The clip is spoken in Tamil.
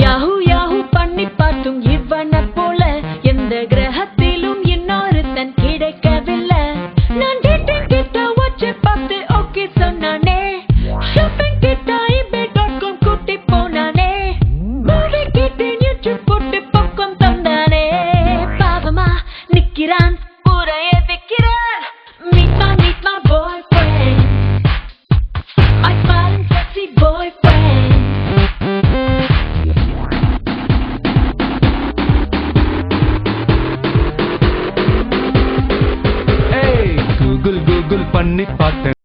யாஹூ யாஹூ பண்ணி பார்த்தும் இவனை போல எந்த கிரகத்திலும் இன்னொருத்தன் கிடைக்கவில்லை. நான் டேட்டிங் கிட்ட வச்சு பார்த்து ஓகே சொன்னானே, ஷாப்பிங் கிட்ட eBay.com கூட்டி போனானே, மூவி கிட்ட யூடியூப் போட்டு பக்கம் தந்தானே. பாவமா நிக்கிறான் ஊரைய விக்கிறான். Meet my boyfriend, my smiling sexy boyfriend. Google பண்ணி பார்த்தேன்.